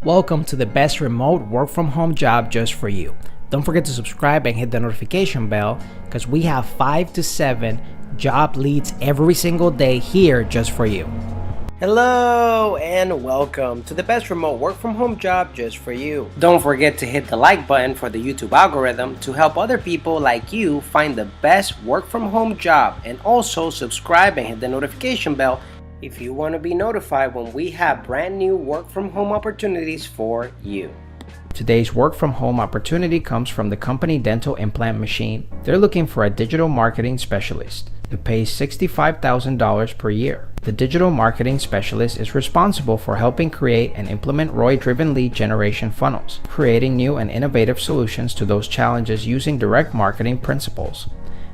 Welcome to the best remote work from home job just for you. Don't forget to subscribe and hit the notification bell because we have 5 to 7 job leads every single day here just for you. Hello and welcome to the best remote work from home job just for you. Don't forget to hit the like button for the YouTube algorithm to help other people like you find the best work from home job, and also subscribe and hit the notification bell if you want to be notified when we have brand new work from home opportunities for you. Today's work from home opportunity comes from the company Dental Implant Machine. They're looking for a digital marketing specialist. It pays $65,000 per year. The digital marketing specialist is responsible for helping create and implement ROI-driven lead generation funnels, creating new and innovative solutions to those challenges using direct marketing principles,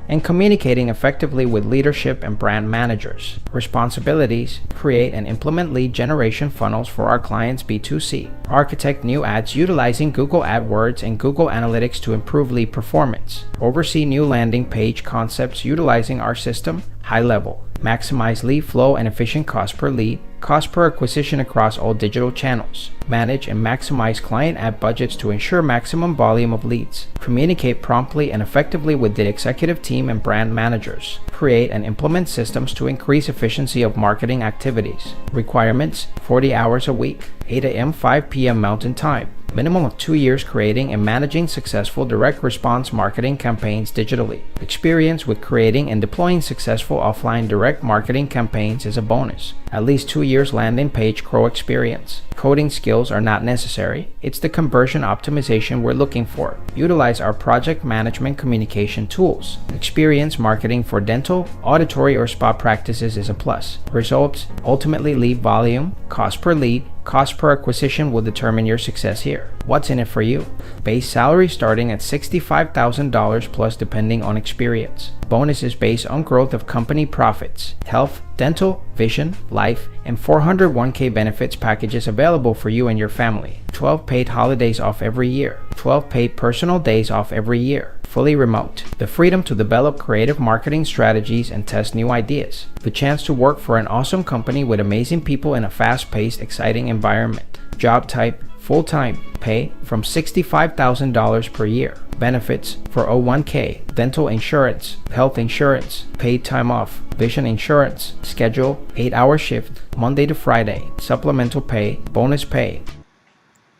and communicating effectively with leadership and brand managers. Responsibilities: create and implement lead generation funnels for our clients' B2C. Architect new ads utilizing Google AdWords and Google Analytics to improve lead performance. Oversee new landing page concepts utilizing our system, high level. Maximize lead flow and efficient cost per lead, cost per acquisition across all digital channels. Manage and maximize client ad budgets to ensure maximum volume of leads. Communicate promptly and effectively with the executive team and brand managers. Create and implement systems to increase efficiency of marketing activities. Requirements: 40 hours a week, 8 a.m. 5 p.m. Mountain Time. Minimum of 2 years creating and managing successful direct response marketing campaigns digitally. Experience with creating and deploying successful offline direct marketing campaigns is a bonus. At least 2 years landing page CRO experience. Coding skills are not necessary. It's the conversion optimization we're looking for. Utilize our project management communication tools. Experience marketing for dental, auditory, or spa practices is a plus. Results: ultimately lead volume, cost per lead, cost per acquisition will determine your success here. What's in it for you? Base salary starting at $65,000 plus depending on experience. Bonuses based on growth of company profits. Health, dental, vision, life, and 401k benefits packages available for you and your family. 12 paid holidays off every year. 12 paid personal days off every year. Fully remote. The freedom to develop creative marketing strategies and test new ideas. The chance to work for an awesome company with amazing people in a fast-paced, exciting environment. Job type: full-time. Pay from $65,000 per year. Benefits: 401k, dental insurance, health insurance, paid time off, vision insurance. Schedule: 8-hour shift, Monday to Friday. Supplemental pay, bonus pay.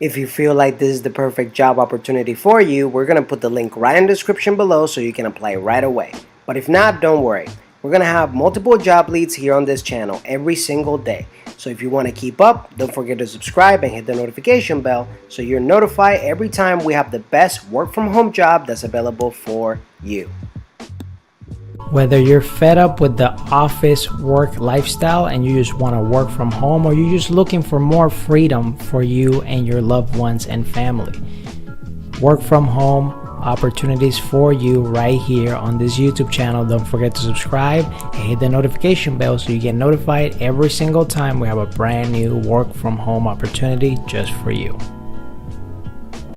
If you feel like this is the perfect job opportunity for you, we're going to put the link right in the description below so you can apply right away. But if not, don't worry. We're going to have multiple job leads here on this channel every single day. So if you want to keep up, don't forget to subscribe and hit the notification bell so you're notified every time we have the best work from home job that's available for you. Whether you're fed up with the office work lifestyle and you just want to work from home, or you're just looking for more freedom for you and your loved ones and family, work from home opportunities for you right here on this YouTube channel. Don't forget to subscribe and hit the notification bell so you get notified every single time we have a brand new work from home opportunity just for you.